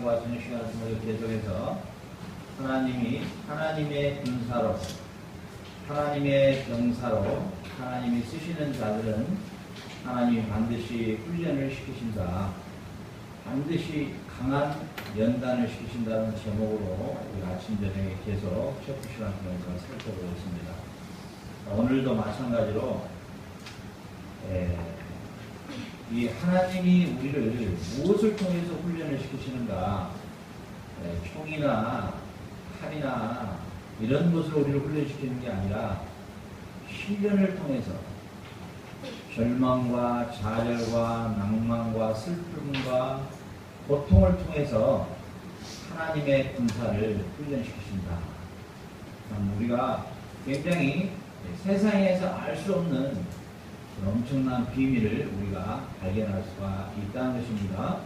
시간과 저녁 시간을 통해서 계속해서 하나님이 하나님의 군사로, 하나님의 병사로 하나님이 쓰시는 자들은 하나님이 반드시 훈련을 시키신다. 반드시 강한 연단을 시키신다는 제목으로 우리 아침 저녁에 계속 셰프 시간 통해서 살펴보겠습니다. 오늘도 마찬가지로 이 하나님이 우리를 무엇을 통해서 훈련을 시키시는가? 총이나 칼이나 이런 것으로 우리를 훈련시키는 게 아니라 시련을 통해서 절망과 좌절과 낭만과 슬픔과 고통을 통해서 하나님의 군사를 훈련시키신다. 우리가 굉장히 세상에서 알 수 없는 엄청난 비밀을 우리가 발견할 수가 있다는 것입니다.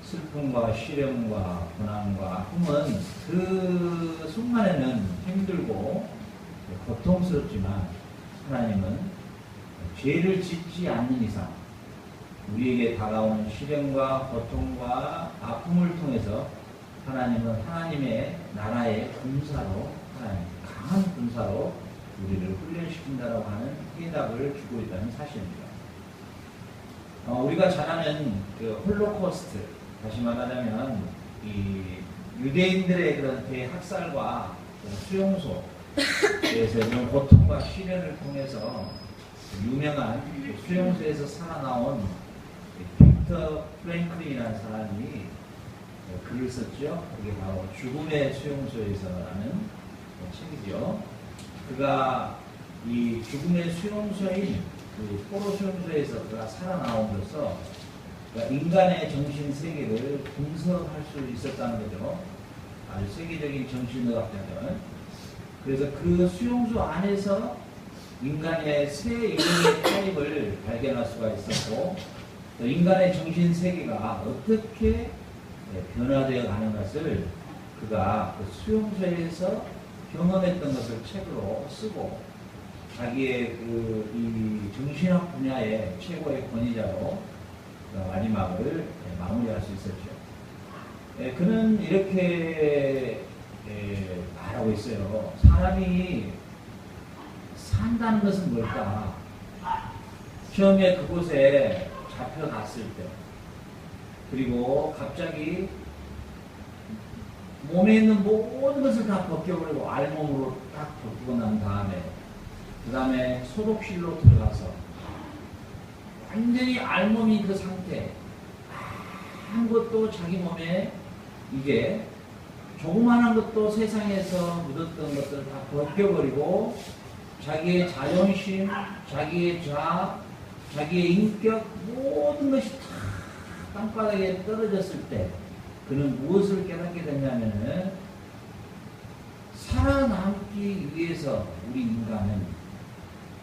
슬픔과 시련과 고난과 흠은 그 순간에는 힘들고 고통스럽지만 하나님은 죄를 짓지 않는 이상 우리에게 다가오는 시련과 고통과 아픔을 통해서 하나님은 하나님의 나라의 군사로, 하나님 강한 군사로 우리를 훈련시킨다라고 하는 해답을 주고 있다는 사실입니다. 우리가 잘 아는 그 홀로코스트, 다시 말하자면 이 유대인들의 그런 대학살과 수용소에서 이런 고통과 시련을 통해서 유명한 수용소에서 살아나온 빅터 프랭클린이라는 사람이 글을 썼죠. 그게 바로 죽음의 수용소에서라는 책이죠. 그가 이 죽음의 수용소인 그 포로 수용소에서 그가 살아나옴으로써 그러니까 인간의 정신 세계를 분석할 수 있었다는 거죠. 아주 세계적인 정신의학자들. 그래서 그 수용소 안에서 인간의 새 인의 타입을 발견할 수가 있었고, 또 인간의 정신 세계가 어떻게 변화되어 가는 것을 그가 그 수용소에서 경험했던 것을 책으로 쓰고 자기의 이 정신학 분야의 최고의 권위자로 마지막을 마무리할 수 있었죠. 그는 이렇게 말하고 있어요. 사람이 산다는 것은 뭘까? 처음에 그곳에 잡혀갔을 때, 그리고 갑자기 몸에 있는 모든 것을 다 벗겨버리고 알몸으로 딱 벗기고 난 다음에, 그 다음에 소독실로 들어가서 완전히 알몸이 그 상태, 아무것도 자기 몸에 이게 조그마한 것도 세상에서 묻었던 것들을 다 벗겨버리고 자기의 자존심, 자기의 자기의 인격 모든 것이 다 땅바닥에 떨어졌을 때 그는 무엇을 깨닫게 됐냐면은 살아남기 위해서 우리 인간은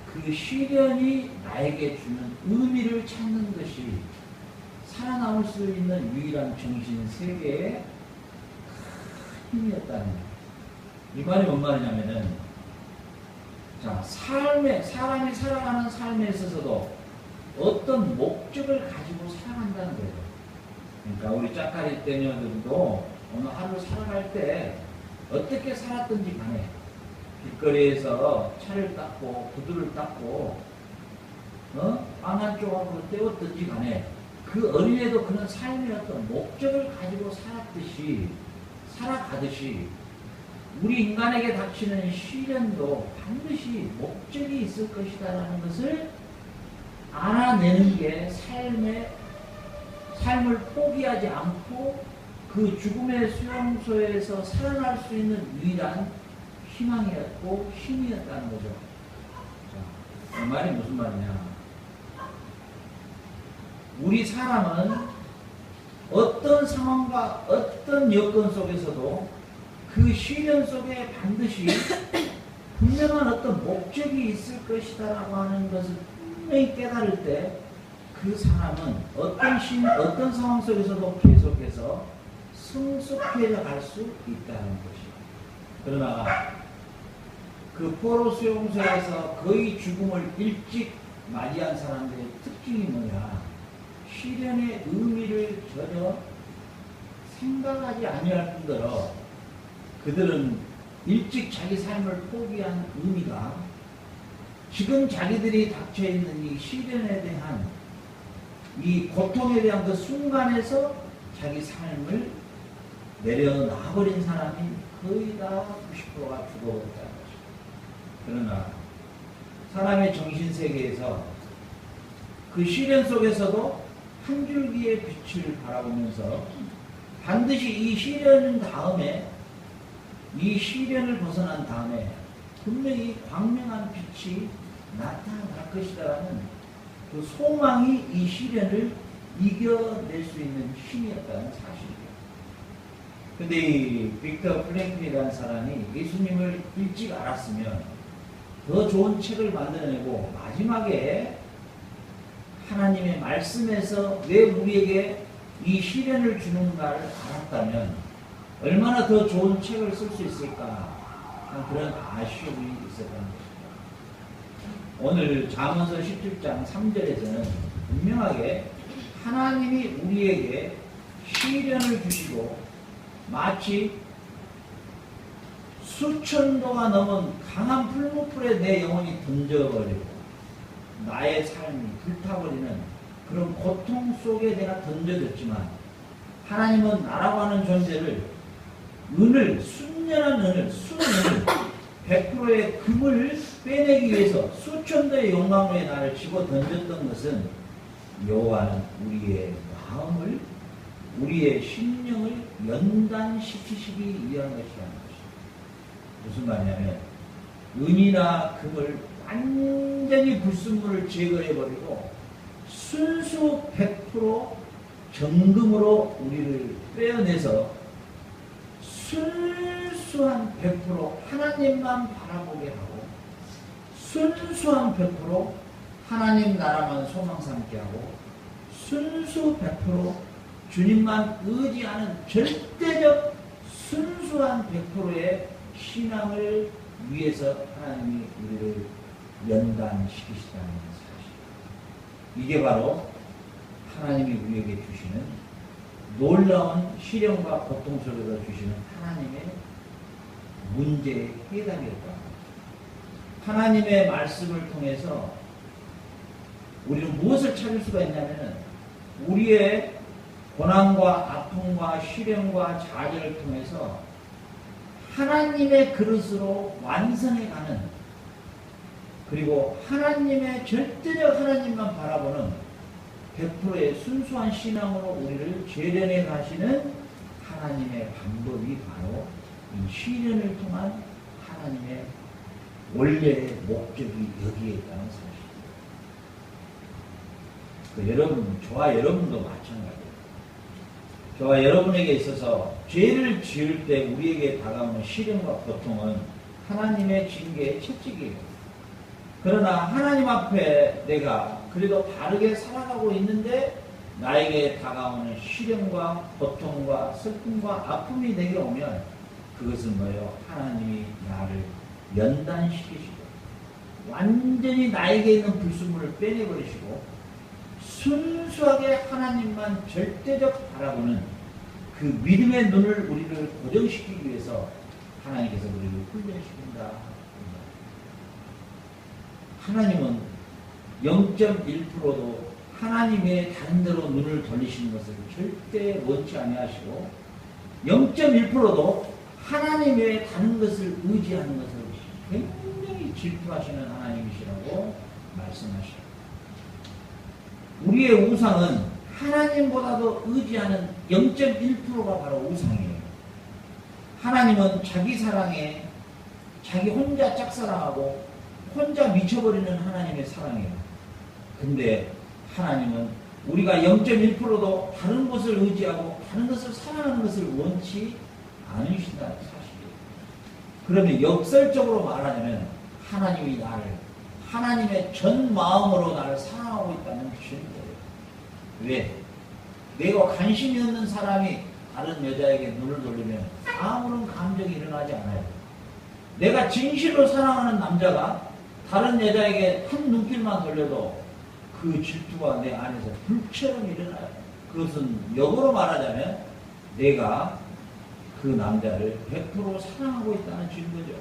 그 시련이 나에게 주는 의미를 찾는 것이 살아남을 수 있는 유일한 정신 세계의 큰 힘이었다는 거예요. 이 말이 뭔 말이냐면은, 자, 사람이 살아가는 삶에 있어서도 어떤 목적을 가지고 살아간다는 거예요. 그러니까 우리 짝가리 떼녀들도 어느 하루 살아갈 때 어떻게 살았든지 간에 길거리에서 차를 닦고 구두를 닦고 빵 한 조각으로 때웠든지 간에 그 어린애도 그런 삶의 어떤 목적을 가지고 살아가듯이 우리 인간에게 닥치는 시련도 반드시 목적이 있을 것이다라는 것을 알아내는 게 삶을 포기하지 않고 그 죽음의 수용소에서 살아날 수 있는 유일한 희망이었고 힘이었다는 거죠. 자, 이 말이 무슨 말이냐? 우리 사람은 어떤 상황과 어떤 여건 속에서도 그 시련 속에 반드시 분명한 어떤 목적이 있을 것이다라고 하는 것을 분명히 깨달을 때 그 사람은 어떤 상황 속에서도 계속해서 성숙해져 갈 수 있다는 것이요. 그러나 그 포로 수용소에서 거의 죽음을 일찍 맞이한 사람들의 특징이 뭐냐? 시련의 의미를 전혀 생각하지 아니할 뿐더러 그들은 일찍 자기 삶을 포기한 의미가 지금 자기들이 닥쳐있는 이 시련에 대한 이 고통에 대한 그 순간에서 자기 삶을 내려놔버린 사람이 거의 다 90%가 죽어버렸다는 것입니다. 그러나 사람의 정신세계에서 그 시련 속에서도 한 줄기의 빛을 바라보면서 반드시 이 시련 다음에 이 시련을 벗어난 다음에 분명히 광명한 빛이 나타날 것이라는 그 소망이 이 시련을 이겨낼 수 있는 힘이었다는 사실이에요. 근데 이 빅터 프랭클이라는 사람이 예수님을 일찍 알았으면 더 좋은 책을 만들어내고 마지막에 하나님의 말씀에서 왜 우리에게 이 시련을 주는가를 알았다면 얼마나 더 좋은 책을 쓸 수 있을까 그런 아쉬움이 있었던 것입니다. 오늘 잠언서 17장 3절에서는 분명하게 하나님이 우리에게 시련을 주시고 마치 수천도가 넘은 강한 풀무풀에 내 영혼이 던져버리고 나의 삶이 불타버리는 그런 고통 속에 내가 던져졌지만 하나님은 나라고 하는 존재를 은을, 순연한 은을, 순은을 100%의 금을 빼내기 위해서 수천도의 용광로에 나를 집어 던졌던 것은 여호와는 우리의 마음을, 우리의 심령을 연단시키시기 위한 것이라는 것입니다. 무슨 말이냐면 은이나 금을 완전히 불순물을 제거해버리고 순수 100% 정금으로 우리를 빼어내서 순수한 100% 하나님만 바라보게 하고 순수한 100% 하나님 나라만 소망 삼게 하고 순수 100% 주님만 의지하는 절대적 순수한 100%의 신앙을 위해서 하나님이 우리를 연단시키시다는 사실. 이게 바로 하나님이 우리에게 주시는 놀라운 시련과 고통 속에서 주시는 하나님의 문제의 해답이었다. 하나님의 말씀을 통해서 우리는 무엇을 찾을 수가 있냐면 우리의 고난과 아픔과 시련과 좌절을 통해서 하나님의 그릇으로 완성해가는 그리고 하나님의 절대적 하나님만 바라보는 100%의 순수한 신앙으로 우리를 재련해 가시는 하나님의 방법이 바로 이 시련을 통한 하나님의 원래의 목적이 여기에 있다는 사실입니다. 여러분, 저와 여러분도 마찬가지예요. 저와 여러분에게 있어서 죄를 지을 때 우리에게 다가오는 시련과 고통은 하나님의 징계의 채찍이에요. 그러나 하나님 앞에 내가 그래도 바르게 살아가고 있는데 나에게 다가오는 시련과 고통과 슬픔과 아픔이 내게 오면 그것은 뭐예요? 하나님이 나를 연단시키시고 완전히 나에게 있는 불순물을 빼내버리시고 순수하게 하나님만 절대적 바라보는 그 믿음의 눈을 우리를 고정시키기 위해서 하나님께서 우리를 훈련시킨다. 하나님은 0.1%도 하나님의 다른 데로 눈을 돌리시는 것을 절대 원치 아니하시고 0.1%도 하나님 외에 다른 것을 의지하는 것을 굉장히 질투하시는 하나님이시라고 말씀하시죠. 우리의 우상은 하나님보다도 의지하는 0.1%가 바로 우상이에요. 하나님은 자기 사랑에 자기 혼자 짝사랑하고 혼자 미쳐버리는 하나님의 사랑이에요. 근데 하나님은 우리가 0.1%도 다른 것을 의지하고 다른 것을 사랑하는 것을 원치 않으신다는 사실이에요. 그러면 역설적으로 말하자면 하나님이 나를 하나님의 전 마음으로 나를 사랑하고 있다는 뜻인 거예요. 왜? 내가 관심이 없는 사람이 다른 여자에게 눈을 돌리면 아무런 감정이 일어나지 않아요. 내가 진실로 사랑하는 남자가 다른 여자에게 한 눈길만 돌려도 그 질투가 내 안에서 불처럼 일어나요. 그것은 역으로 말하자면 내가 그 남자를 100% 사랑하고 있다는 증거죠.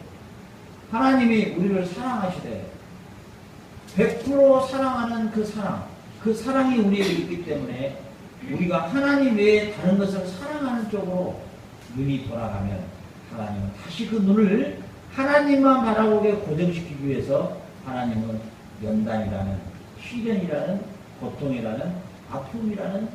하나님이 우리를 사랑하시되 100% 사랑하는 그 사랑이 우리에게 있기 때문에 우리가 하나님 외에 다른 것을 사랑하는 쪽으로 눈이 돌아가면 하나님은 다시 그 눈을 하나님만 바라보게 고정시키기 위해서 하나님은 연단이라는 시련이라는 고통이라는 아픔이라는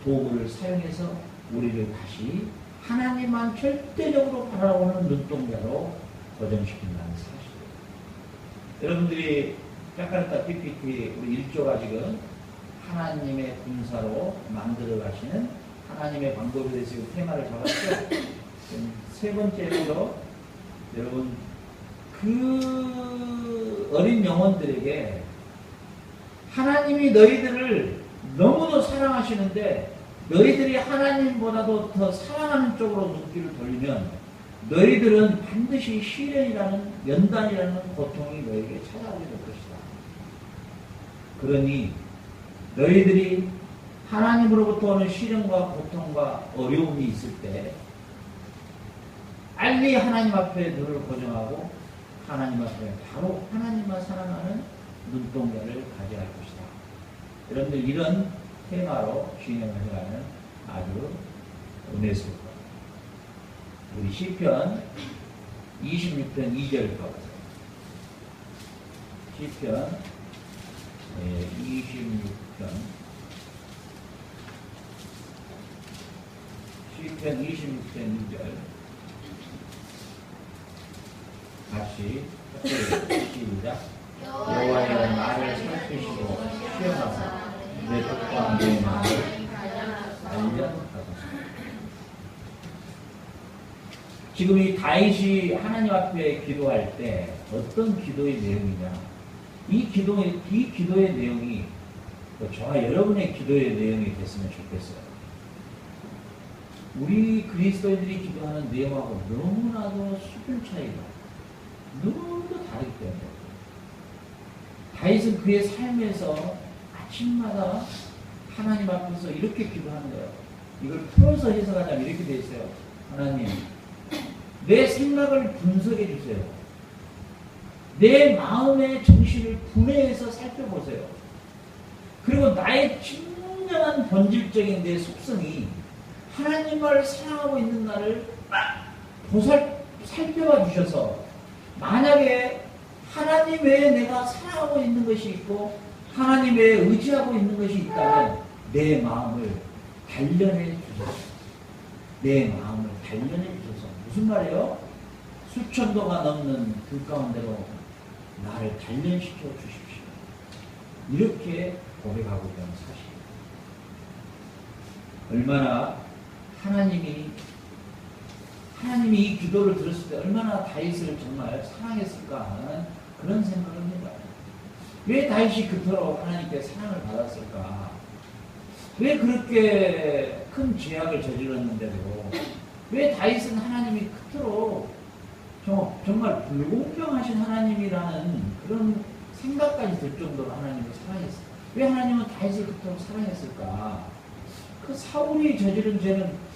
도구를 사용해서 우리를 다시 하나님만 절대적으로 바라보는 눈동자로 고정시킨다는 사실이에요. 여러분들이 자카르타 PPT 우리 1조가 지금 하나님의 군사로 만들어 가시는 하나님의 방법에 대해서 테마를 잡았죠. 세 번째로 여러분 그 어린 영혼들에게 하나님이 너희들을 너무도 사랑하시는데 너희들이 하나님보다도 더 사랑하는 쪽으로 눈길을 돌리면 너희들은 반드시 시련이라는 연단이라는 고통이 너희에게 찾아오게 될 것이다. 그러니 너희들이 하나님으로부터 오는 시련과 고통과 어려움이 있을 때 빨리 하나님 앞에 눈을 고정하고 하나님 앞에 바로 하나님만 사랑하는 눈동자를 가져야 할 것이다. 여러분들 이런 테마로 진행을 해가는 아주 은혜스럽다. 우리 시편 26편 2절 가보세요. 시편 26편 26편 2절 같이 시작. 여호와여 나를 살피시고 시험하사 내 뜻과 내 마음을 알려하소서. 지금 이 다윗이 하나님 앞에 기도할 때 어떤 기도의 내용이냐? 이 기도의 내용이 저와 여러분의 기도의 내용이 됐으면 좋겠어요. 우리 그리스도인들이 기도하는 내용하고 너무나도 수준 차이가 너무도 다르기 때문에 다윗은 그의 삶에서 아침마다 하나님 앞에서 이렇게 기도하는 거예요. 이걸 풀어서 해석하자면 이렇게 되어 있어요. 하나님, 내 생각을 분석해 주세요. 내 마음의 정신을 분해해서 살펴보세요. 그리고 나의 진정한 본질적인 내 속성이 하나님을 사랑하고 있는 나를 살펴봐 주셔서 만약에 하나님 외에 내가 사랑하고 있는 것이 있고 하나님 외에 의지하고 있는 것이 있다면 내 마음을 단련해 주소서. 내 마음을 단련해 주소서. 무슨 말이에요? 수천도가 넘는 그 가운데로 나를 단련시켜 주십시오. 이렇게 고백하고 있는 사실. 얼마나 하나님이 이 기도를 들었을 때 얼마나 다윗을 정말 사랑했을까 하는 그런 생각을 합니다. 왜 다윗이 그토록 하나님께 사랑을 받았을까? 왜 그렇게 큰 죄악을 저질렀는데도 왜 다윗은 하나님이 그토록 정말 불공평하신 하나님이라는 그런 생각까지 들 정도로 하나님을 사랑했을까? 왜 하나님은 다윗을 그토록 사랑했을까? 그 사울이 저지른 죄는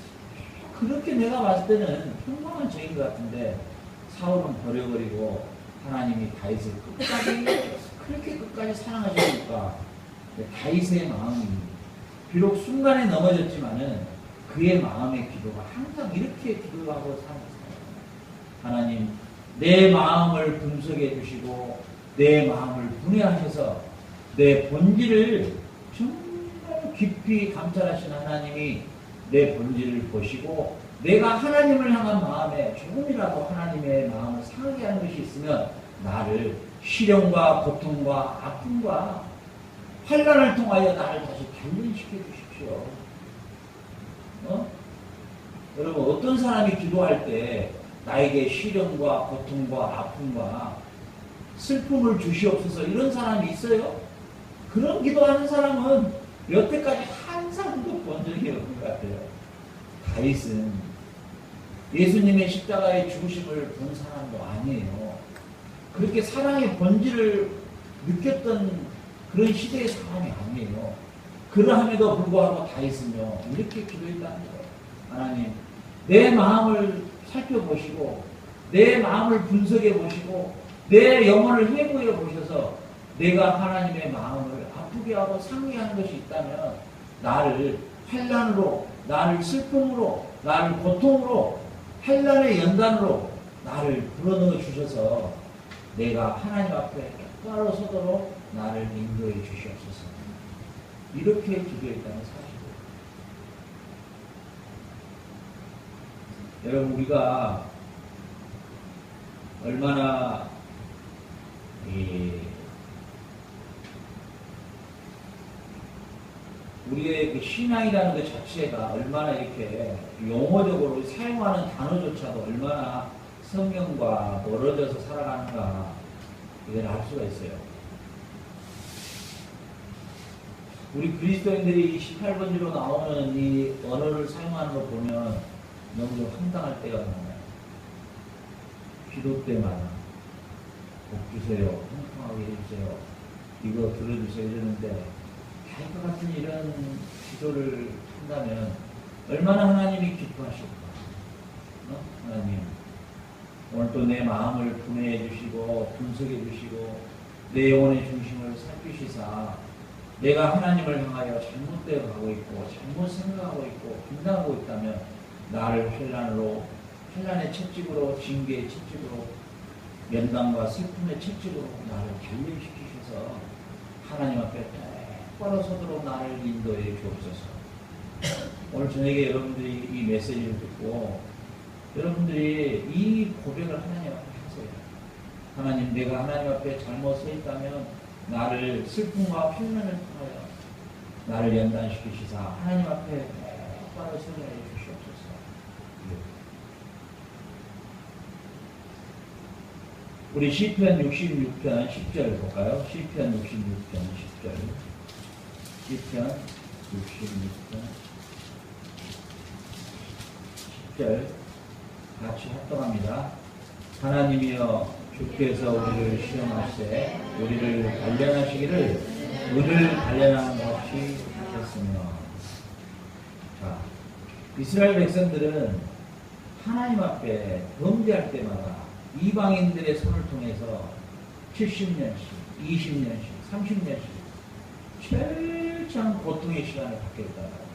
그렇게 내가 봤을 때는 평범한 죄인 것 같은데 사울은 버려버리고 하나님이 다윗을 그렇게 끝까지 사랑하시니까 다윗의 마음이 비록 순간에 넘어졌지만은 그의 마음의 기도가 항상 이렇게 기도하고 살았어요. 하나님, 내 마음을 분석해 주시고 내 마음을 분해하셔서 내 본질을 정말 깊이 감찰하신 하나님이 내 본질을 보시고 내가 하나님을 향한 마음에 조금이라도 하나님의 마음을 상하게 하는 것이 있으면 나를 시련과 고통과 아픔과 환난을 통하여 나를 다시 단련시켜 주십시오. 여러분 어떤 사람이 기도할 때 나에게 시련과 고통과 아픔과 슬픔을 주시옵소서 이런 사람이 있어요? 그런 기도하는 사람은 여태까지 한 사람도 본 적이 없는 것 같아요. 다윗은 예수님의 십자가의 죽으심을 본 사람도 아니에요. 그렇게 사랑의 본질을 느꼈던 그런 시대의 사람이 아니에요. 그러함에도 불구하고 다윗은요 이렇게 기도했다는 거예요. 하나님, 내 마음을 살펴보시고 내 마음을 분석해 보시고 내 영혼을 회고해 보셔서 내가 하나님의 마음을 아프게 하고 상해하는 것이 있다면 나를 환난으로, 나를 슬픔으로, 나를 고통으로, 환난의 연단으로 나를 불어넣어 주셔서 내가 하나님 앞에 똑바로 서도록 나를 인도해 주시옵소서. 이렇게 기도했다는 사실이에요. 여러분, 우리가 얼마나 우리의 그 신앙이라는 것 자체가 얼마나 이렇게 용어적으로 사용하는 단어조차도 얼마나 성경과 멀어져서 살아가는가, 이걸 알 수가 있어요. 우리 그리스도인들이 18번지로 나오는 이 언어를 사용하는 걸 보면 너무 좀 황당할 때가 많아요. 기도 때마다 복 주세요, 통통하게 해주세요, 이거 들어주세요 이러는데 할 것 같은 이런 기도를 한다면 얼마나 하나님이 기뻐하실까. 하나님, 오늘 또 내 마음을 분해해 주시고 분석해 주시고 내 영혼의 중심을 살피시사 내가 하나님을 향하여 잘못되어 가고 있고 잘못 생각하고 있고 분당하고 있다면 나를 환난의 채찍으로, 징계의 채찍으로, 연단과 슬픔의 채찍으로 나를 단련시키셔서 하나님 앞에 똑바로 서도록 나를 인도해 주옵소서. 오늘 저녁에 여러분들이 이 메시지를 듣고 여러분들이 이 고백을 하나님 앞에 하세요. 하나님, 내가 하나님 앞에 잘못 서 있다면 나를 슬픔과 환난을 통하여 나를 연단시키시사 하나님 앞에 똑바로 서게 해 주시옵소서. 우리 시편 66편 10절 볼까요? 시편 66편 10절. 시편 66편 10절 같이 합동합니다. 하나님이여, 주께서 우리를 시험하시되 우리를 단련하시기를 우리를 단련하는 것이 하셨으며. 자, 이스라엘 백성들은 하나님 앞에 범죄할 때마다 이방인들의 손을 통해서 70년씩, 20년씩, 30년씩 철저한 고통의 시간을 갖게 했다가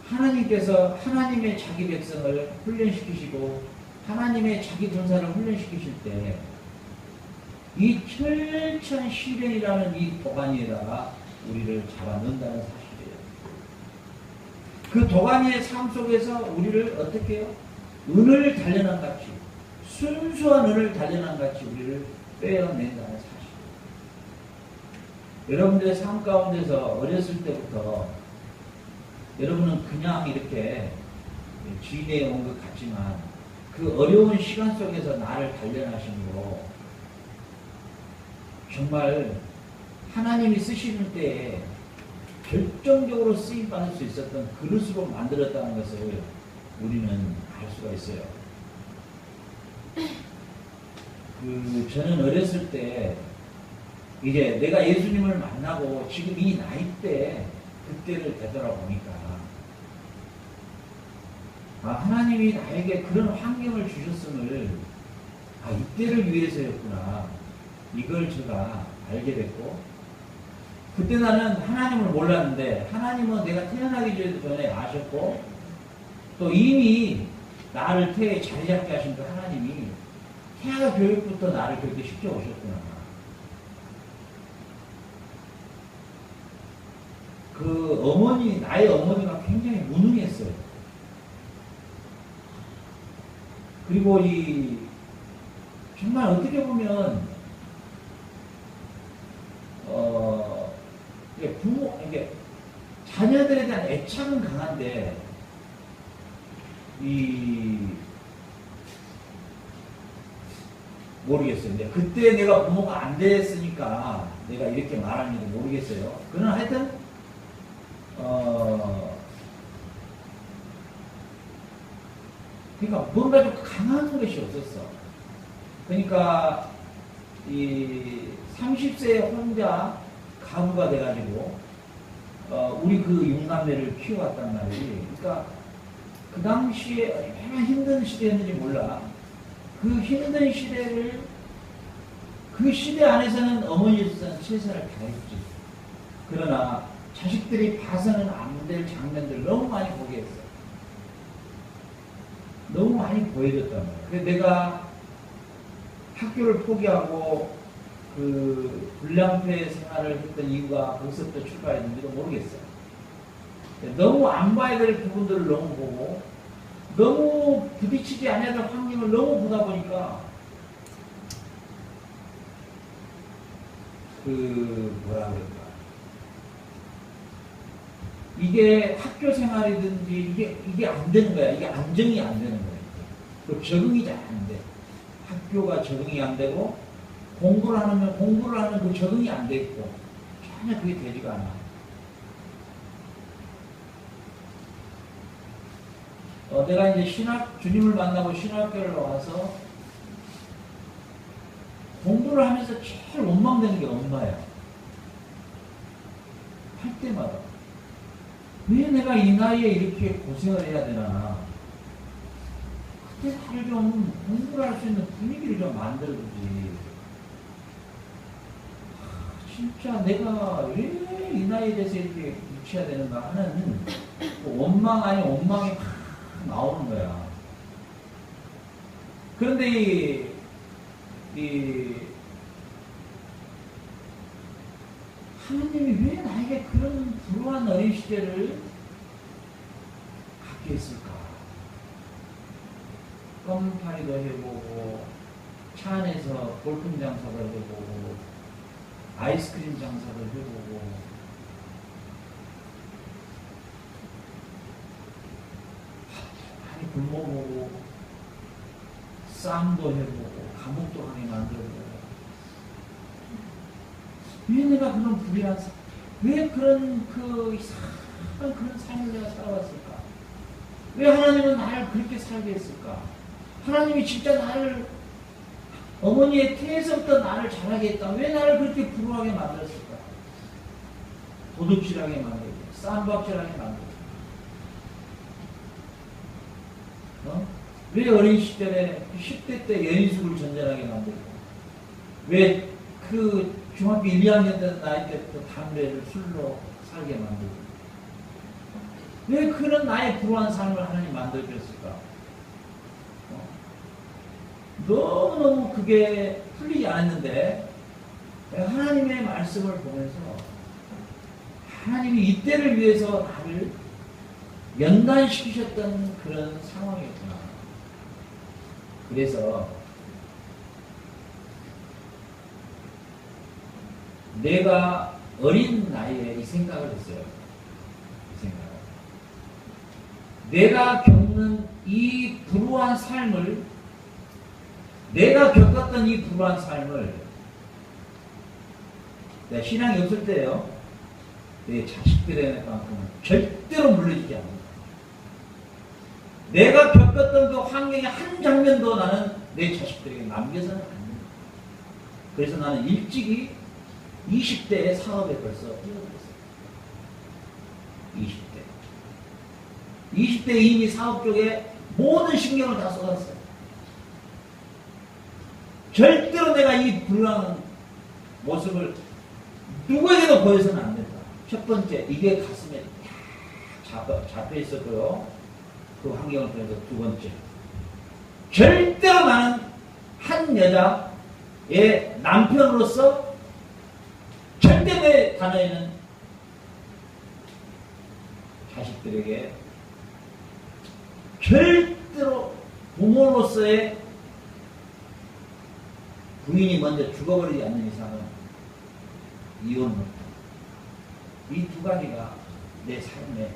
하나님께서 하나님의 자기 백성을 훈련시키시고 하나님의 자기 군사를 훈련시키실 때 이 철저한 시련이라는 이 도가니에다가 우리를 잡아넣는다는 사실이에요. 그 도가니의 삶 속에서 우리를 어떻게 해요? 은을 단련한 같이, 순수한 은을 단련한 같이 우리를 빼어낸다는 사실. 여러분들의 삶 가운데서 어렸을 때부터 여러분은 그냥 이렇게 지내어 온 것 같지만 그 어려운 시간 속에서 나를 단련하심으로 정말 하나님이 쓰시는 때에 결정적으로 쓰임받을 수 있었던 그릇으로 만들었다는 것을 우리는 알 수가 있어요. 저는 어렸을 때 이제 내가 예수님을 만나고 지금 이 나이 때 그때를 되돌아보니까 하나님이 나에게 그런 환경을 주셨음을 이때를 위해서였구나, 이걸 제가 알게 됐고, 그때 나는 하나님을 몰랐는데 하나님은 내가 태어나기 전에 아셨고 또 이미 나를 태에 자리 잡게 하신 그 하나님이 태아 교육부터 나를 그렇게 시켜 오셨구나. 그 어머니, 나의 어머니가 굉장히 무능했어요. 그리고 정말 어떻게 보면 이게 자녀들에 대한 애착은 강한데 모르겠어요. 근데 그때 내가 부모가 안 됐으니까 내가 이렇게 말하는지 모르겠어요. 그러나 하여튼 그러니까 뭔가 좀 강한 것이 없었어. 그러니까 30세에 혼자 가부가 돼가지고 우리 그 육남매를 키워왔단 말이지. 그러니까 그 당시에 얼마나 힘든 시대였는지 몰라. 그 힘든 시대를 그 시대 안에서는 어머니로서는 최선을 다했지. 그러나 자식들이 봐서는 안 될 장면들 너무 많이 보게 했어. 너무 많이 보여줬단 말이야. 그래서 내가 학교를 포기하고 그 불량배 생활을 했던 이유가 거기서부터 출발했는지도 모르겠어요. 너무 안 봐야 될 부분들을 너무 보고 너무 부딪히지 않아야 될 환경을 너무 보다 보니까 그 뭐라 그럴까, 이게 학교 생활이든지 이게 안 되는 거야. 이게 안정이 안 되는 거야. 그 적응이 잘 안 돼. 학교가 적응이 안 되고 공부를 하는 그 적응이 안 돼 있고 전혀 그게 되지가 않아. 내가 이제 주님을 만나고 신학교를 와서 공부를 하면서 제일 원망되는 게 엄마야. 할 때마다. 왜 내가 이 나이에 이렇게 고생을 해야 되나. 그때 나를 좀 공부를 할 수 있는 분위기를 좀 만들어주지. 진짜 내가 왜 이 나이에 대해서 이렇게 미쳐야 되는가 하는 그 원망 아닌 원망이 막 나오는 거야. 그런데 하나님이 왜 나에게 그런 불우한 어린 시대를 갖게 했을까? 껌파리도 해보고, 차 안에서 볼품 장사도 해보고, 아이스크림 장사도 해보고, 많이 굶어보고, 싸움도 해보고, 감옥도 하게 만들고, 왜 내가 그런 불의한 왜 그런 이상한 그런 삶을 내가 살아왔을까? 왜 하나님은 나를 그렇게 살게 했을까? 하나님이 진짜 나를 어머니의 태에서부터 나를 자라게 했다. 왜 나를 그렇게 불우하게 만들었을까? 도둑질하게 만들고 쌈박질하게 만들고 왜 어린 시절에 10대 때 여인숙을 전전하게 만들고 왜 그 중학교 1, 2학년 때 나이 때부터 담배를 술로 살게 만들고 왜 그런 나의 불우한 삶을 하나님 만들어줬을까? 너무너무 그게 풀리지 않았는데 하나님의 말씀을 보면서 하나님이 이때를 위해서 나를 연단시키셨던 그런 상황이었구나. 그래서 내가 어린 나이에 이 생각을 했어요. 이 생각을. 내가 겪는 이 불우한 삶을, 내가 겪었던 이 불우한 삶을, 내가 신앙이 없을 때요, 내 자식들에게만큼은 절대로 물려주지 않는다. 내가 겪었던 그 환경의 한 장면도 나는 내 자식들에게 남겨서는 안 된다. 그래서 나는 일찍이 20대의 사업에 벌써 뛰어들었어요. 20대. 20대에 이미 사업 쪽에 모든 신경을 다 쏟았어요. 절대로 내가 이 불우한 모습을 누구에게도 보여서는 안 된다. 첫 번째, 이게 가슴에 잡혀 있었고요. 그 환경을 통해서 두 번째, 절대로 나는 한 여자의 남편으로서 절대 내 단어에는 자식들에게 절대로 부모로서의 부인이 먼저 죽어버리지 않는 이상은 이혼을 못한다. 이 두 가지가 내 삶에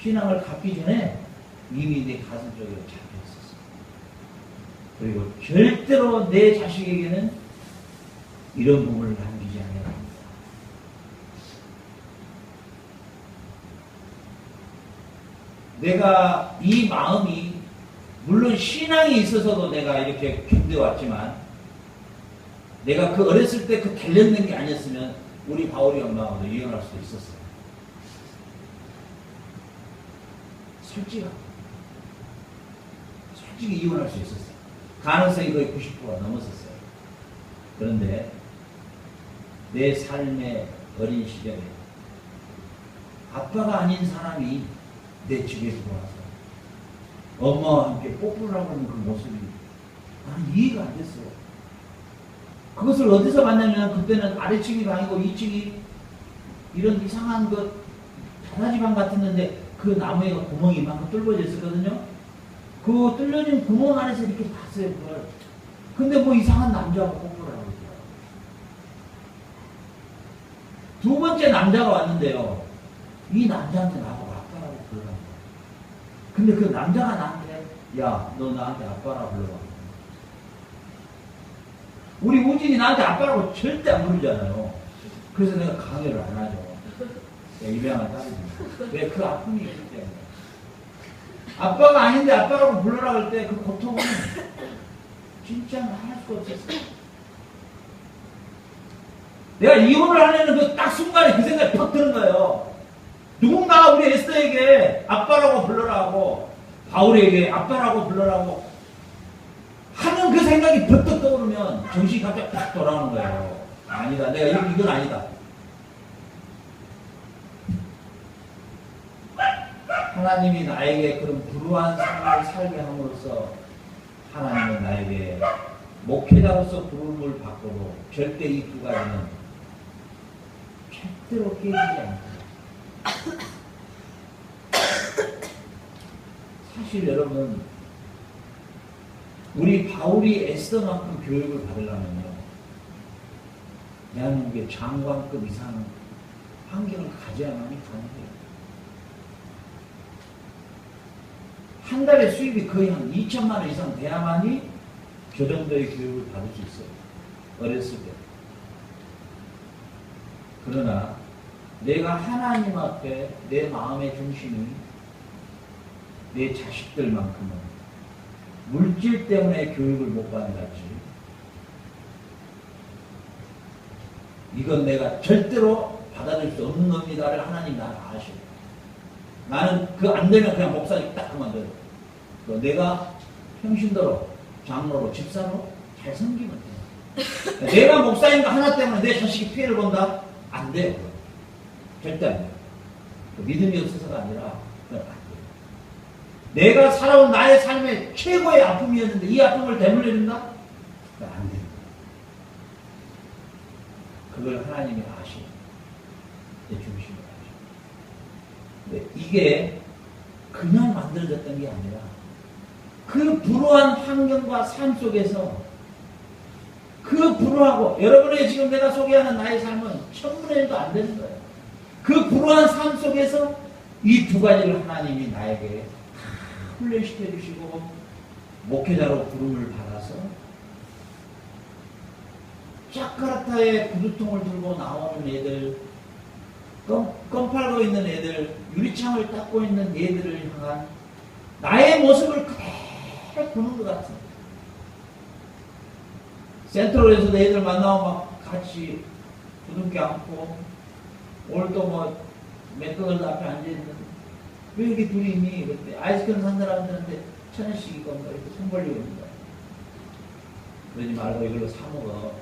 신앙을 갖기 전에 이미 내 가슴 쪽에 잡혀 있었어. 그리고 절대로 내 자식에게는 이런 부분을 남기지 않아야 합니다. 내가 이 마음이 물론 신앙이 있어서도 내가 이렇게 견뎌왔지만 내가 그 어렸을 때 그 달렸는 게 아니었으면 우리 바울이 엄마하고도 이혼할 수도 있었어요. 솔직히 이혼할 수 있었어요. 가능성이 거의 90%가 넘었었어요. 그런데 내 삶의 어린 시절에 아빠가 아닌 사람이 내 집에 들어와서 엄마와 함께 뽀뽀를 하고 있는 그 모습이 나는 이해가 안 됐어요. 그것을 어디서 봤냐면 그때는 아래층이 방이고 2층이 이런 이상한 그 자라지방 같았는데 그 나무에 구멍이 이만큼 뚫어져 있었거든요. 그 뚫려진 구멍 안에서 이렇게 봤어요. 그걸. 근데 뭐 이상한 남자하고 뽀뽀를 하고 있더라고요. 두 번째 남자가 왔는데요. 이 남자한테 나보고 아빠라고 불러라. 근데 그 남자가 나한테 야, 너 나한테 아빠라고 불러라. 우리 우진이 나한테 아빠라고 절대 안 부르잖아요. 그래서 내가 강요를 안 하죠. 입양을 따르지. 왜? 그 아픔이 있기 때문에. 아빠가 아닌데 아빠라고 불러라 할 때 그 고통은 진짜 할 수가 없었어요. 내가 이혼을 하려는 그 딱 순간에 그 생각이 팍 드는 거예요. 누군가 우리 에스더에게 아빠라고 불러라 하고 바울에게 아빠라고 불러라고 하는 그 생각이 버뜩 떠오르면 정신이 갑자기 딱 돌아오는 거예요. 아니다. 내가 이건 아니다. 하나님이 나에게 그런 불우한 삶을 살게 함으로써 하나님은 나에게 목회자로서 부름을 받고도 절대 이 두 가지는 절대로 깨지지 않다. 사실 여러분 우리 바울이 에스더만큼 교육을 받으려면요 대한민국의 장관급 이상 환경을 가져야만이 가능해요. 한 달에 수입이 거의 한 2천만 원 이상 돼야만이 저 정도의 교육을 받을 수 있어요. 어렸을 때. 그러나 내가 하나님 앞에 내 마음의 중심이 내 자식들만큼은 물질 때문에 교육을 못 받는 같이 이건 내가 절대로 받아들일 수 없는 겁니다를 하나님 나를 아셔요. 나는 그 안 되면 그냥 목사님 딱 그만둬요. 내가 평신도로, 장로로, 집사로 잘 섬기면 돼요. 내가 목사님과 하나 때문에 내 자식이 피해를 본다? 안 돼요. 절대 안 돼요. 믿음이 없어서가 아니라 그건 안 돼요. 내가 살아온 나의 삶의 최고의 아픔이었는데 이 아픔을 되물려준다? 그건 안 돼요. 그걸 하나님이 아셔요. 내 중심을 아셔요. 근데 이게 그냥 만들어졌던 게 아니라 그 불우한 환경과 삶 속에서 그 불우하고 여러분의 지금 내가 소개하는 나의 삶은 1000분의 1도 안 되는 거예요. 그 불우한 삶 속에서 이 두 가지를 하나님이 나에게 다 훈련시켜 주시고 목회자로 부름을 받아서 자카르타에 구두통을 들고 나오는 애들, 껌 팔고 있는 애들, 유리창을 닦고 있는 애들을 향한 나의 모습을 그대로 보는 것 같습니다. 센트럴에서도 애들 만나고 막 같이 부둥켜 안고 오늘 또 뭐 맥도날드 앞에 앉아있는 왜 이렇게 둘이 있니? 그때 아이스크림 산 사람들한테 1000원씩 이건가 이렇게 손 벌리고 있는 거야. 그러지 말고 이걸로 사 먹어.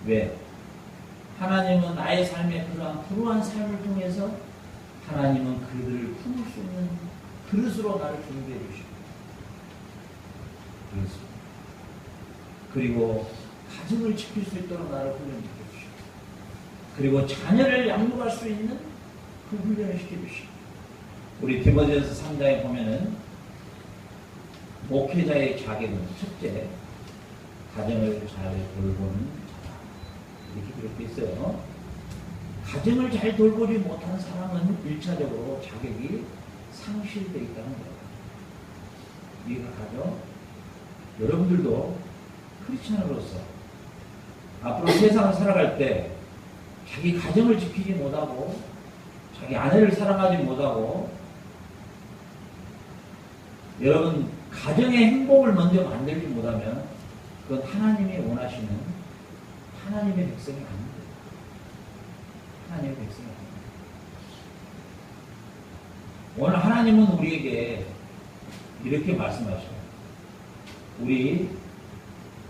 왜? 하나님은 나의 삶의 그러한 불우한 삶을 통해서 하나님은 그들을 품을 수 있는 그릇으로 나를 준비해 주시고 그리고 가정을 지킬 수 있도록 나를 훈련시켜 주시고 그리고 자녀를 양육할 수 있는 그 훈련을 시켜주시고 우리 디모데전서 3장에 보면은 목회자의 자격은 첫째 가정을 잘 돌보는 자다 이렇게 기록되어 있어요. 가정을 잘 돌보지 못하는 사람은 1차적으로 자격이 상실되어 있다는 거예요. 이해가 가죠? 여러분들도 크리스찬으로서 앞으로 세상을 살아갈 때 자기 가정을 지키지 못하고 자기 아내를 사랑하지 못하고 여러분 가정의 행복을 먼저 만들지 못하면 그건 하나님이 원하시는 하나님의 백성이 아닙니다. 하나님의 백성이 아닙니다. 오늘 하나님은 우리에게 이렇게 말씀하셔요. 우리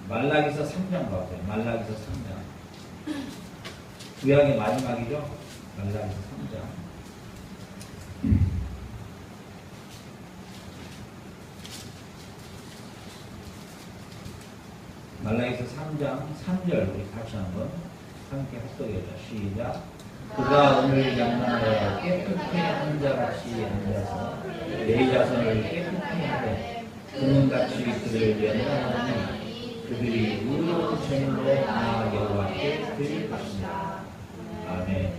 말라기서 3장 봐보세요. 말라기서 3장. 구약의 마지막이죠. 말라기서 3장. 말라기서 3장 3절 우리 같이 한번 함께 합독해보자. 시작. 그가 오늘 양날에 깨끗게 한 자같이 앉아서 내 자손을 깨끗게 하되 그는같이 그들을 연단하니 그들이 의로운 제물로 나 여호와께 드릴 것이다. 아멘.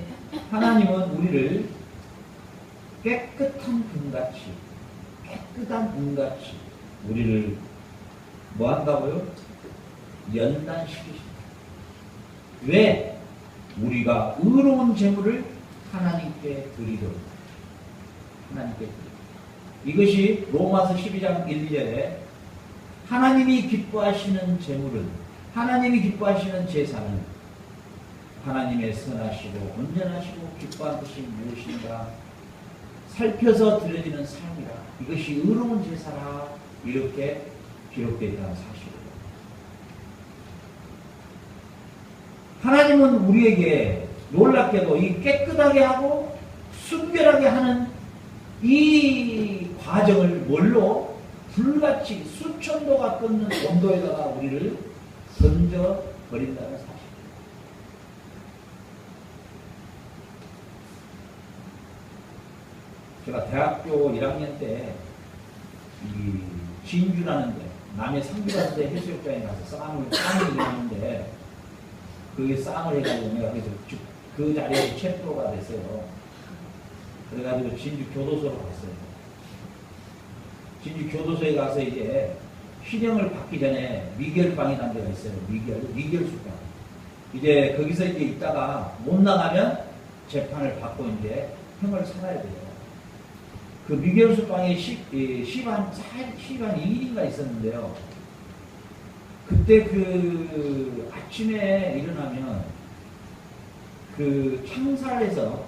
하나님은 우리를 깨끗한 금같이, 깨끗한 금같이 우리를 뭐 한다고요? 연단시키십니다. 왜? 우리가 의로운 제물을 하나님께 드리도록. 하나님께 드리도록. 이것이 로마서 12장 1, 2절에 하나님이 기뻐하시는 제물은, 하나님이 기뻐하시는 제사는 하나님의 선하시고 온전하시고 기뻐한 뜻이 무엇인가 살펴서 드려지는 삶이라. 이것이 의로운 제사라. 이렇게 기록되어 있다는 사실입니다. 하나님은 우리에게 놀랍게도 이 깨끗하게 하고 순결하게 하는 이 과정을 뭘로? 불같이 수천도가 끓는 온도에다가 우리를 던져버린다는 사실. 제가 대학교 1학년 때 이 진주라는 데, 남해 상주라는 데 해수욕장에 가서 싸움이 일어났는데 그게 싸움을 해가지고 내가 그래서 그 자리에 체포가 됐어요. 그래가지고 진주 교도소로 갔어요. 진주 교도소에 가서 이제 실형을 받기 전에 미결방이라는 데가 있어요. 미결수방. 이제 거기서 이제 있다가 못 나가면 재판을 받고 이제 형을 살아야 돼요. 그 미결수방에 10한 2일인가 있었는데요. 그때 그 아침에 일어나면 그 창살에서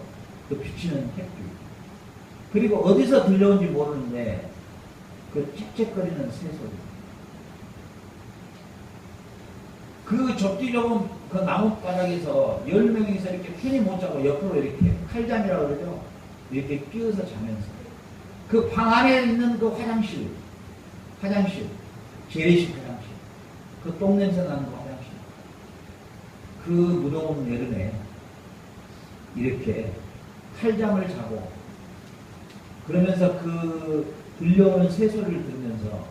그 비치는 햇빛, 그리고 어디서 들려온지 모르는데 그 짹짹거리는 새소리, 그 좁디 좁은 그 나뭇바닥에서 10명이서 이렇게 편히 못 자고 옆으로 이렇게 칼잠이라고 그러죠. 이렇게 끼어서 자면서 그 방 안에 있는 그 화장실, 재래식 화장실, 그 똥냄새 나는 그 화장실, 그 무더운 여름에 이렇게 칼잠을 자고 그러면서 그 들려오는 새소리를 들으면서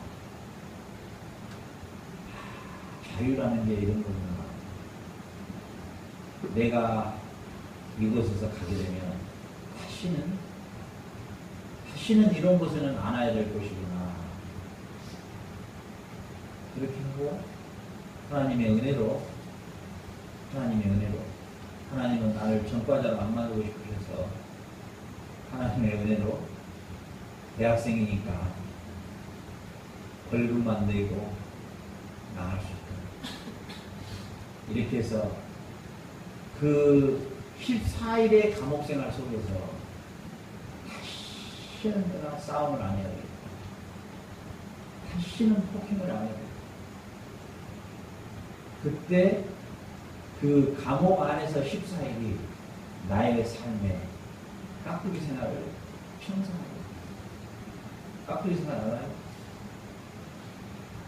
자유라는 게 이런 거구나. 내가 이곳에서 가게 되면 다시는 이런 곳에는 안 와야 될 곳이구나. 그렇게 하고 하나님의 은혜로 하나님은 나를 전과자로 안 만들고 싶으셔서 하나님의 은혜로 대학생이니까 벌금만 내고 나갈 수 있다. 이렇게 해서 그 14일의 감옥생활 속에서 다시는 내가 싸움을 안 해야 되겠다. 다시는 폭행을 안 해야 되겠다. 그때 그 감옥 안에서 14일이 나의 삶에 깍두기 생활을 청산하고, 깍두기 생활 알아요?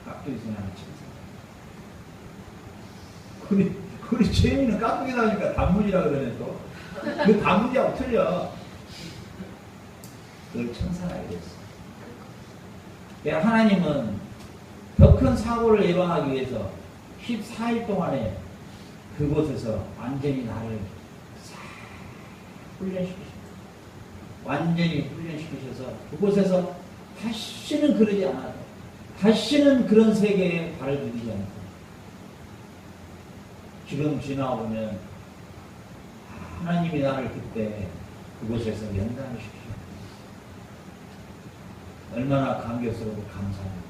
깍두기 생활을 청산. 우리 재미는 깍두기 나오니까 단무지라 그러네 또. 그 단무지하고 틀려. 그걸 청산하게 됐어. 하나님은 더 큰 사고를 예방하기 위해서 14일 동안에 그곳에서 완전히 나를 싹 훈련시키셨어요. 완전히 훈련시키셔서 그곳에서 다시는 그러지 않아도, 다시는 그런 세계에 발을 들이지 않고, 지금 지나오면 하나님이 나를 그때 그곳에서 연단을 시키셨어요. 얼마나 감격스럽고 감사합니다.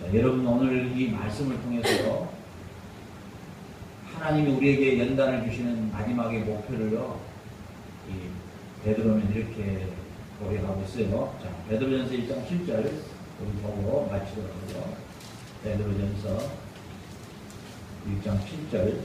자, 여러분 오늘 이 말씀을 통해서 하나님이 우리에게 연단을 주시는 마지막의 목표를요, 베드로는 이렇게 고려하고 있어요. 자, 베드로전서 1장 7절 우리 보고 마치도록 하고요. 베드로전서 1장 7절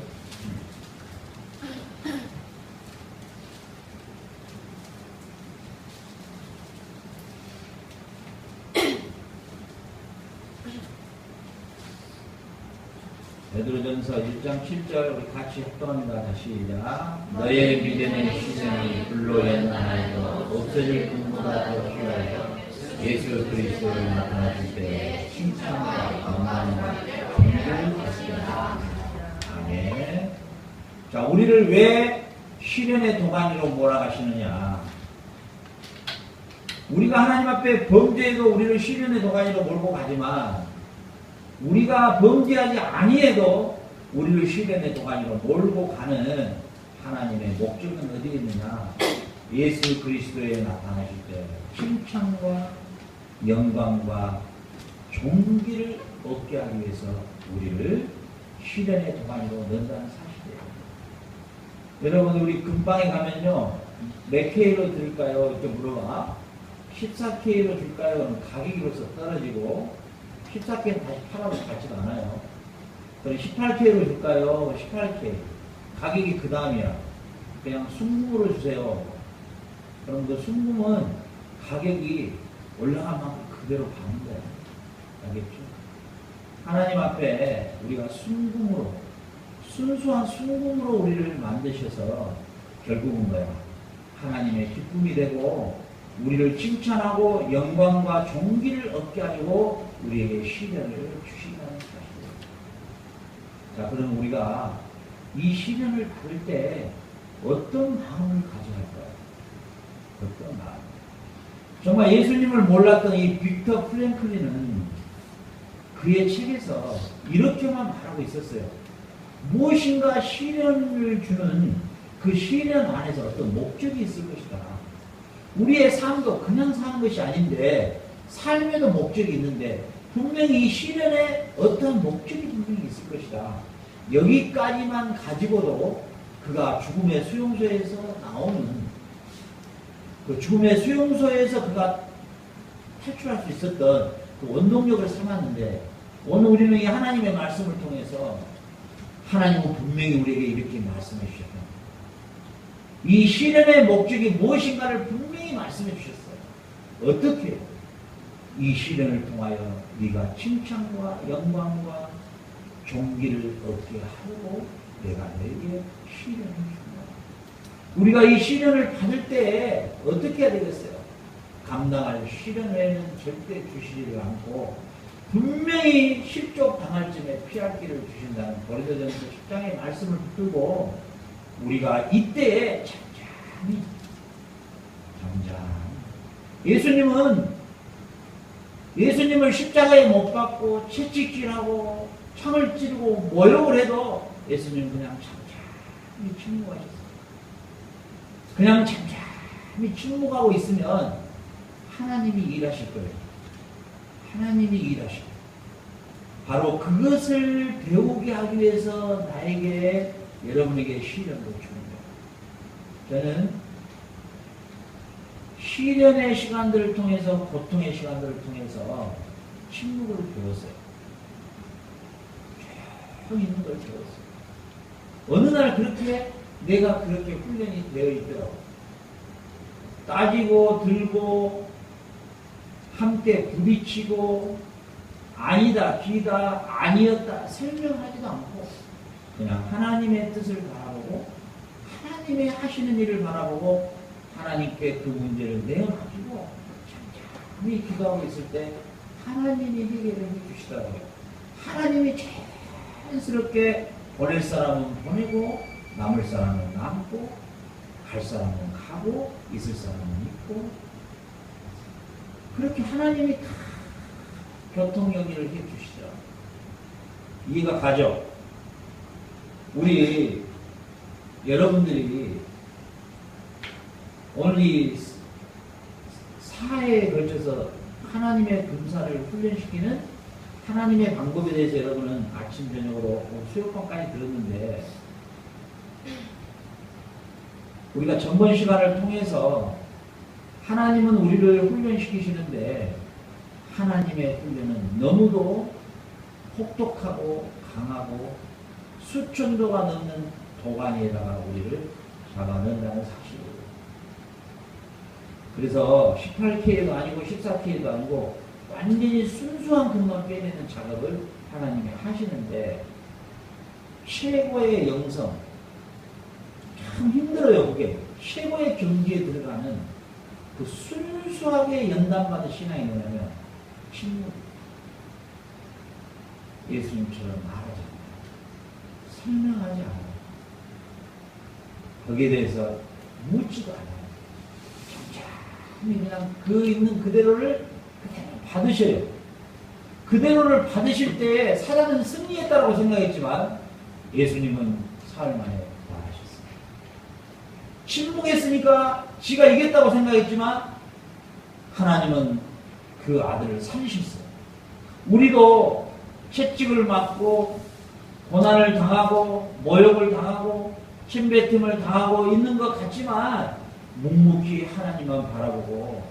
베드로전서 1장 7절 우리 같이 합동합니다. 다시 시작. 너의 믿음의 희생이 불로 연하여도 없어질 것보다 더 귀하여 예수 그리스도를 나타나실 때 칭찬과 영광과 존귀를 받으리라. 아멘. 자, 우리를 왜 시련의 도가니로 몰아가시느냐? 우리가 하나님 앞에 범죄해도 우리를 시련의 도가니로 몰고 가지만 우리가 범죄하지 아니해도 우리를 시련의 도가니로 몰고 가는 하나님의 목적은 어디에 있느냐? 예수 그리스도에 나타나실 때 칭찬과 영광과 존귀를 얻게 하기 위해서 우리를 시련의 도가니로 넣는다는 사실이에요. 여러분 우리 금방에 가면요 몇 K로 드릴까요? 이렇게 물어봐. 14K로 줄까요? 가격으로서 떨어지고 14K는 다시 팔아도 같지가 않아요. 그럼 18K로 줄까요? 18K. 가격이 그 다음이야. 그냥 순금으로 주세요. 그럼 그 순금은 가격이 올라간 만큼 그대로 받는 거야. 알겠죠? 하나님 앞에 우리가 순금으로, 순수한 순금으로 우리를 만드셔서 결국은 뭐야? 하나님의 기쁨이 되고 우리를 칭찬하고 영광과 존귀를 얻게 하려고 우리에게 시련을 주신다는 사실이에요. 자, 그럼 우리가 이 시련을 받을 때 어떤 마음을 가져갈까요? 어떤 마음? 정말 예수님을 몰랐던 이 빅터 프랭클린은 그의 책에서 이렇게만 말하고 있었어요. 무엇인가 시련을 주는 그 시련 안에서 어떤 목적이 있을 것이다. 우리의 삶도 그냥 사는 것이 아닌데 삶에도 목적이 있는데 분명히 이 시련에 어떤 목적이 분명히 있을 것이다. 여기까지만 가지고도 그가 죽음의 수용소에서 나오는 그 죽음의 수용소에서 그가 탈출할 수 있었던 그 원동력을 삼았는데 오늘 우리는 이 하나님의 말씀을 통해서 하나님은 분명히 우리에게 이렇게 말씀해 주셨다. 이 시련의 목적이 무엇인가를 분명히 말씀해 주셨어요. 어떻게? 이 시련을 통하여 네가 칭찬과 영광과 존귀를 얻게 하고 내가 너에게 시련을 준다. 우리가 이 시련을 받을 때 어떻게 해야 되겠어요? 감당할 시련 외에는 절대 주시지를 않고 분명히 실족 당할 쯤에 피할 길을 주신다는 고린도전서 10장의 말씀을 붙들고 우리가 이때에 잠잠히 예수님을 십자가에 못 박고 채찍질하고 창을 찌르고 모욕을 해도 예수님은 그냥 잠잠히 침묵하셨어요. 그냥 잠잠히 침묵하고 있으면 하나님이 일하실 거예요. 하나님이 일하실 거예요. 바로 그것을 배우게 하기 위해서 나에게 여러분에게 시련을 주는 거예요. 저는 시련의 시간들을 통해서 고통의 시간들을 통해서 침묵을 배웠어요. 조용히 있는 걸 배웠어요. 어느 날 그렇게 내가 그렇게 훈련이 되어 있더라고요. 따지고 들고 함께 부딪히고 아니다 비다 아니었다 설명하지도 않고 그냥 하나님의 뜻을 바라보고 하나님의 하시는 일을 바라보고 하나님께 그 문제를 내어가지고 잠잠히 기도하고 있을 때 하나님이 해결을 해주시더라고요. 하나님이 자연스럽게 보낼 사람은 보내고 남을 사람은 남고 갈 사람은 가고 있을 사람은 있고 그렇게 하나님이 다 교통연기를 해주시더라고요. 이해가 가죠? 우리 여러분들이 오늘 이 사회에 걸쳐서 하나님의 금사를 훈련시키는 하나님의 방법에 대해서 여러분은 아침 저녁으로 수요방까지 들었는데 우리가 전번 시간을 통해서 하나님은 우리를 훈련시키시는데 하나님의 훈련은 너무도 혹독하고 강하고 수천도가 넘는 도가니에다가 우리를 잡아넣는다는 사실이에요. 그래서 18K도 아니고 14K도 아니고 완전히 순수한 것만 빼내는 작업을 하나님이 하시는데 최고의 영성, 참 힘들어요. 그게 최고의 경지에 들어가는 그 순수하게 연단받은 신앙이 뭐냐면 침묵. 예수님처럼 말하지 않아요. 설명하지 않아요. 거기에 대해서 묻지도 않아요. 그냥 그 있는 그대로를 그대로 받으셔요. 그대로를 받으실 때 사단은 승리했다고 생각했지만 예수님은 사흘 만에 부활하셨어요. 침묵했으니까 지가 이겼다고 생각했지만 하나님은 그 아들을 살리셨어요. 우리도 채찍을 맞고 고난을 당하고 모욕을 당하고 침뱉음을 당하고 있는 것 같지만 묵묵히 하나님만 바라보고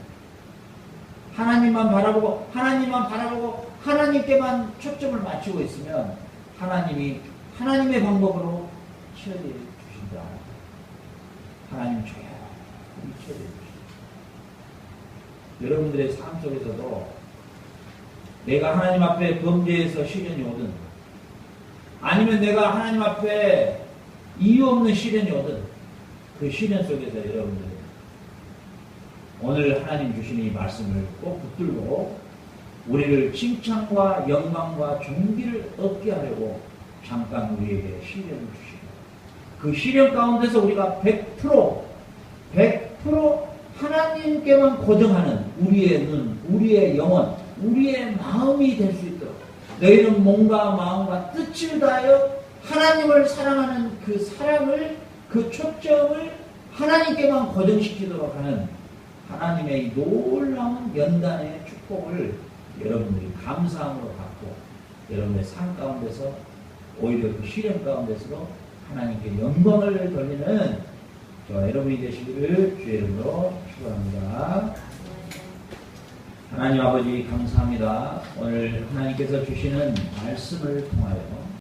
하나님께만 초점을 맞추고 있으면 하나님이 하나님의 방법으로 치료해 주신다. 하나님 조용히 치료해 주신다. 여러분들의 삶 속에서도 내가 하나님 앞에 범죄해서 시련이 오든 아니면 내가 하나님 앞에 이유 없는 시련이 오든 그 시련 속에서 여러분들 오늘 하나님 주신 이 말씀을 꼭 붙들고 우리를 칭찬과 영광과 존귀를 얻게 하려고 잠깐 우리에게 시련을 주시고 그 시련 가운데서 우리가 100% 하나님께만 고정하는 우리의 눈, 우리의 영혼, 우리의 마음이 될 수 있도록 너희는 몸과 마음과 뜻을 다하여 하나님을 사랑하는 그 사랑을 그 초점을 하나님께만 고정시키도록 하는 하나님의 놀라운 연단의 축복을 여러분들이 감사함으로 받고 여러분의 삶 가운데서 오히려 그 시련 가운데서도 하나님께 영광을 돌리는 저와 여러분이 되시기를 주의 이름으로 축원합니다. 하나님 아버지 감사합니다. 오늘 하나님께서 주시는 말씀을 통하여